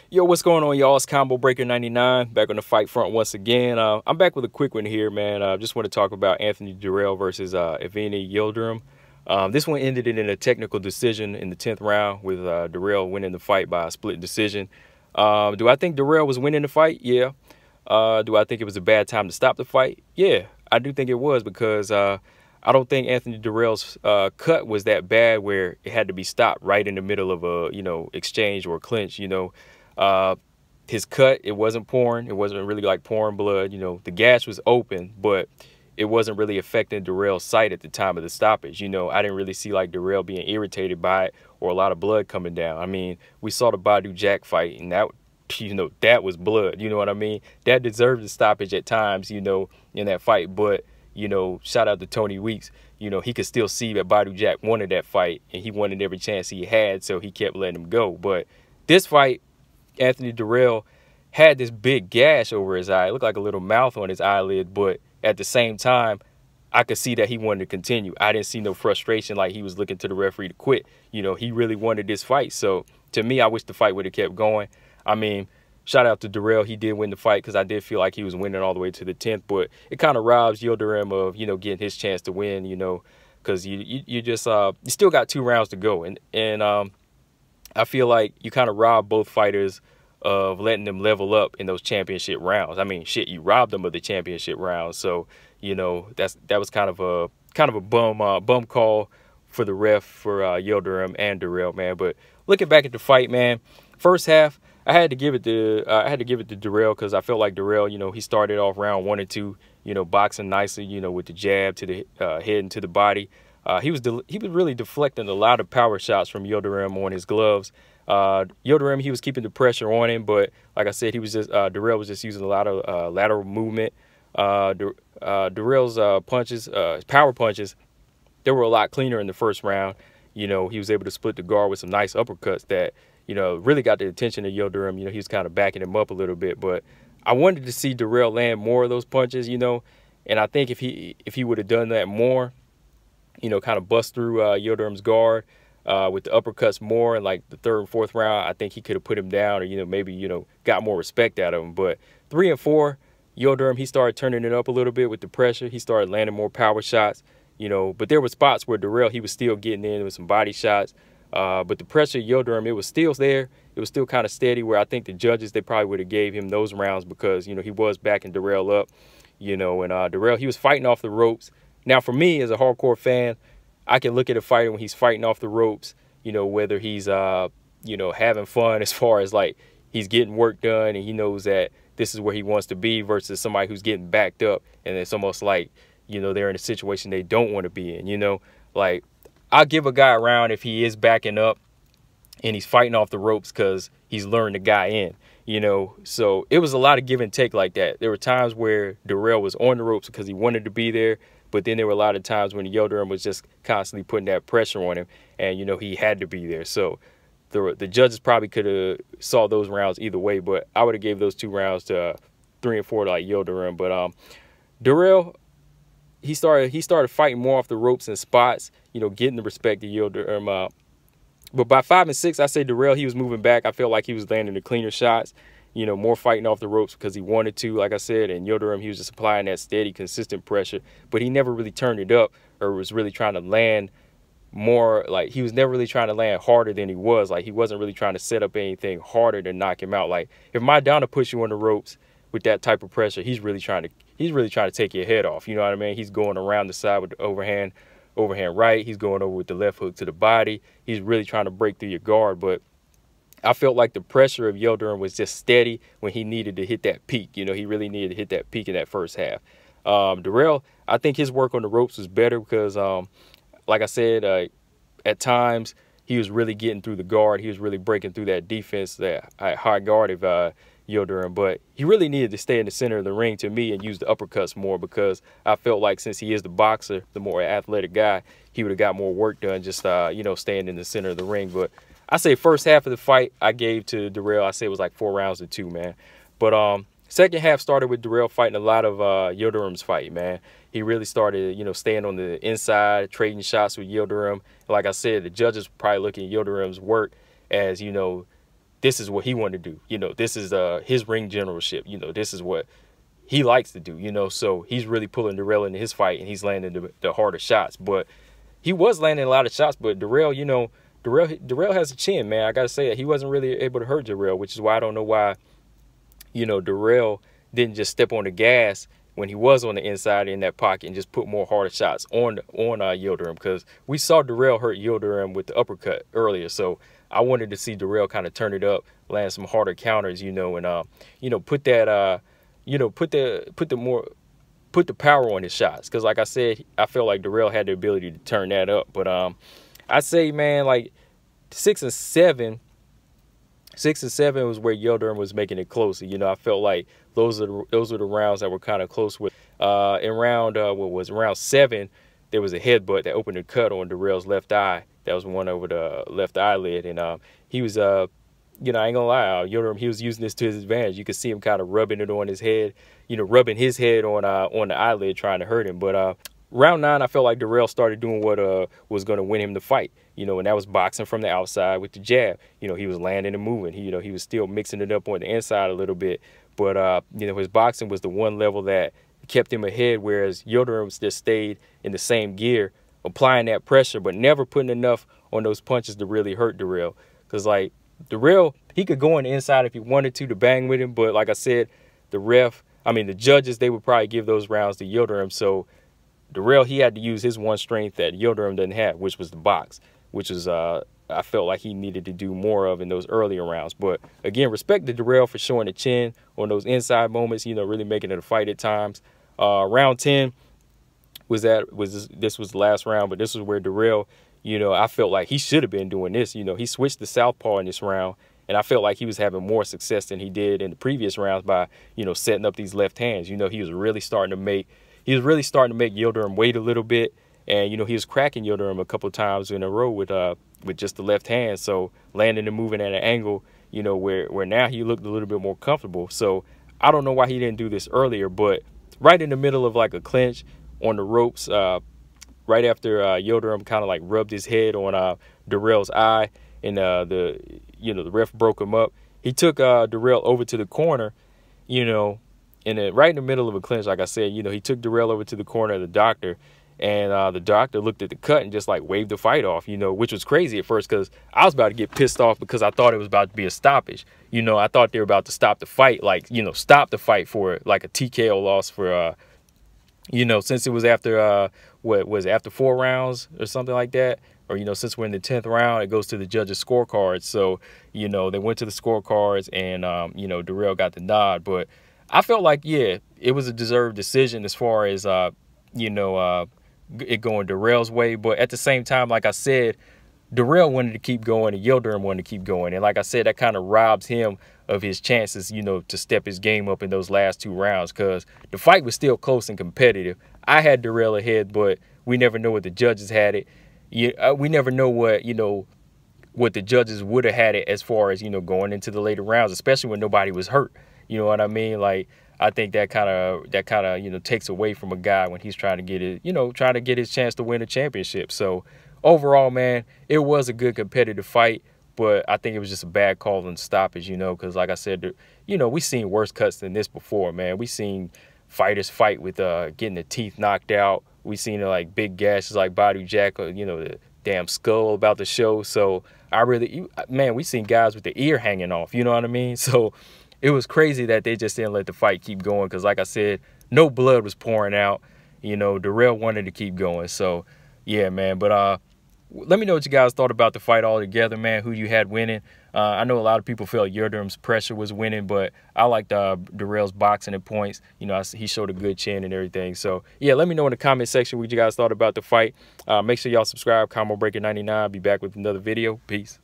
Yo, what's going on, y'all? It's Combo Breaker 99 back on the fight front once again. I'm back with a quick one here, man. Just want to talk about Anthony Dirrell versus Avni Yildirim. This one ended in a technical decision in the 10th round with Dirrell winning the fight by a split decision. Do I think Dirrell was winning the fight? Yeah. Do I think it was a bad time to stop the fight? Yeah, I do think it was because I don't think Anthony Dirrell's cut was that bad where it had to be stopped right in the middle of a exchange or a clinch. His cut, it wasn't pouring. It wasn't really like pouring blood. The gash was open, but it wasn't really affecting Dirrell's sight at the time of the stoppage. I didn't really see like Dirrell being irritated by it or a lot of blood coming down. I mean, we saw the Badu Jack fight, and that that was blood. You know what I mean? That deserved a stoppage at times, in that fight. But, shout out to Tony Weeks. He could still see that Badu Jack wanted that fight, and he wanted every chance he had, so he kept letting him go. But this fight, Anthony Dirrell had this big gash over his eye. It looked like a little mouth on his eyelid, but at the same time, I could see that he wanted to continue. I didn't see no frustration like he was looking to the referee to quit. He really wanted this fight. So to me, I wish the fight would have kept going. I mean, shout out to Dirrell. He did win the fight because I did feel like he was winning all the way to the 10th, but it kind of robs Yildirim of, getting his chance to win, because you just you still got 2 rounds to go. And I feel like you kind of robbed both fighters of letting them level up in those championship rounds. I mean, shit, you robbed them of the championship rounds. So, that was kind of a bum call for the ref for Yildirim and Dirrell, man. But looking back at the fight, man, first half, I had to give it to Dirrell because I felt like Dirrell, he started off round 1 and 2, boxing nicely, with the jab to the head and to the body. He was really deflecting a lot of power shots from Yildirim on his gloves. Yildirim, he was keeping the pressure on him, but like I said, Dirrell was just using a lot of lateral movement. Dirrell's punches, power punches, they were a lot cleaner in the first round. He was able to split the guard with some nice uppercuts that, really got the attention of Yildirim. He was kind of backing him up a little bit, but I wanted to see Dirrell land more of those punches, and I think if he would have done that more, kind of bust through Yildirim's guard with the uppercuts more in like the 3rd and 4th round, I think he could have put him down or, maybe, got more respect out of him. But 3 and 4, Yildirim, he started turning it up a little bit with the pressure. He started landing more power shots, but there were spots where Dirrell, he was still getting in with some body shots. But the pressure of Yildirim, it was still there. It was still kind of steady where I think the judges, they probably would have gave him those rounds because, he was backing Dirrell up, and Dirrell, he was fighting off the ropes. Now, for me, as a hardcore fan, I can look at a fighter when he's fighting off the ropes, whether he's, having fun as far as, like, he's getting work done and he knows that this is where he wants to be versus somebody who's getting backed up and it's almost like, they're in a situation they don't want to be in, Like, I'll give a guy a round if he is backing up and he's fighting off the ropes because he's luring the guy in, So it was a lot of give and take like that. There were times where Dirrell was on the ropes because he wanted to be there. But then there were a lot of times when Yildirim was just constantly putting that pressure on him and, he had to be there. So the judges probably could have saw those rounds either way, but I would have gave those 2 rounds to 3 and 4 to like Yildirim. But Dirrell, he started fighting more off the ropes and spots, getting the respect of Yildirim. But by 5 and 6, I say Dirrell, he was moving back. I felt like he was landing the cleaner shots. More fighting off the ropes because he wanted to, like I said, and Yildirim, he was just applying that steady, consistent pressure, but he never really turned it up or was really trying to land more, like he was never really trying to land harder than he was. Like he wasn't really trying to set up anything harder to knock him out. Like if Maidana puts you on the ropes with that type of pressure, he's really trying to take your head off. You know what I mean? He's going around the side with the overhand right. He's going over with the left hook to the body. He's really trying to break through your guard, but I felt like the pressure of Yildirim was just steady when he needed to hit that peak. He really needed to hit that peak in that first half. Dirrell, I think his work on the ropes was better because, like I said, at times he was really getting through the guard. He was really breaking through that defense, that high guard of Yildirim. But he really needed to stay in the center of the ring to me and use the uppercuts more because I felt like since he is the boxer, the more athletic guy, he would have got more work done just, staying in the center of the ring. But I say first half of the fight I gave to Dirrell. I say it was like 4 rounds to 2, man. But second half started with Dirrell fighting a lot of Yildirim's fight, man. He really started, staying on the inside, trading shots with Yildirim. Like I said, the judges were probably looking at Yildirim's work as, this is what he wanted to do. You know, this is his ring generalship. You know, this is what he likes to do. You know, so he's really pulling Dirrell into his fight, and he's landing the harder shots. But he was landing a lot of shots. But Dirrell, you know, Dirrell has a chin, man. I gotta say it. He wasn't really able to hurt Dirrell, which is why I don't know why, you know, Dirrell didn't just step on the gas when he was on the inside in that pocket and just put more harder shots on Yildirim, because we saw Dirrell hurt Yildirim with the uppercut earlier. So I wanted to see Dirrell kind of turn it up, land some harder counters, you know, and you know, put that you know, put the power on his shots, because like I said, I felt like Dirrell had the ability to turn that up. But I say, man, like 6 and 7 was where Yildirim was making it closer. You know, I felt like those are the rounds that were kind of close. With in round round 7, there was a headbutt that opened a cut on Dirrell's left eye. That was one over the left eyelid, and he was you know, I ain't gonna lie, Yildirim, he was using this to his advantage. You could see him kind of rubbing it on his head, you know, rubbing his head on the eyelid, trying to hurt him. But round 9, I felt like Dirrell started doing what was going to win him the fight, you know, and that was boxing from the outside with the jab. You know, he was landing and moving. You know, he was still mixing it up on the inside a little bit, but you know, his boxing was the one level that kept him ahead, whereas Yildirim just stayed in the same gear, applying that pressure, but never putting enough on those punches to really hurt Dirrell. Because like Dirrell, he could go on the inside if he wanted to bang with him, but like I said, the judges, they would probably give those rounds to Yildirim. So Dirrell, he had to use his one strength that Yildirim doesn't have, which was the box, which is I felt like he needed to do more of in those earlier rounds. But again, respect to Dirrell for showing the chin on those inside moments, you know, really making it a fight at times. Round 10 was the last round, but this was where Dirrell, you know, I felt like he should have been doing this. You know, he switched to southpaw in this round, and I felt like he was having more success than he did in the previous rounds by, you know, setting up these left hands. You know, he was really starting to make Yildirim wait a little bit, and you know, he was cracking Yildirim a couple of times in a row with just the left hand. So landing and moving at an angle, you know, where now he looked a little bit more comfortable. So I don't know why he didn't do this earlier, but right in the middle of like a clinch on the ropes, right after Yildirim kind of like rubbed his head on Dirrell's eye, and the ref broke him up. He took Dirrell over to the corner, you know, and then right in the middle of a clinch, like I said, you know, he took Dirrell over to the corner of the doctor, and the doctor looked at the cut and just like waved the fight off, you know, which was crazy at first, because I was about to get pissed off because I thought it was about to be a stoppage. You know, I thought they were about to stop the fight, like, you know, stop the fight for like a TKO loss for you know, since it was after after 4 rounds or something like that, or you know, since we're in the 10th round, it goes to the judges' scorecards. So you know, they went to the scorecards, and you know, Dirrell got the nod. But I felt like, yeah, it was a deserved decision as far as you know, it going Dirrell's way. But at the same time, like I said, Dirrell wanted to keep going and Yildirim wanted to keep going, and like I said, that kind of robs him of his chances, you know, to step his game up in those last 2 rounds, because the fight was still close and competitive. I had Dirrell ahead, but we never know what the judges had it. We never know what, you know, what the judges would have had it as far as, you know, going into the later rounds, especially when nobody was hurt. You know what I mean? Like, I think that kind of you know, takes away from a guy when he's trying to get it, you know, trying to get his chance to win a championship. So overall, man, it was a good competitive fight. But I think it was just a bad call on stoppage, you know, because like I said, you know, we seen worse cuts than this before, man. We seen fighters fight with getting the teeth knocked out. We seen like big gashes like Badu Jack, you know, the damn skull about to show. So we seen guys with the ear hanging off, you know what I mean? So it was crazy that they just didn't let the fight keep going, because like I said, no blood was pouring out. You know, Dirrell wanted to keep going. So yeah, man. But let me know what you guys thought about the fight altogether, man, who you had winning. I know a lot of people felt Yildirim's pressure was winning, but I liked Dirrell's boxing at points. You know, he showed a good chin and everything. So, yeah, let me know in the comment section what you guys thought about the fight. Make sure y'all subscribe, Combo Breaker 99. Be back with another video. Peace.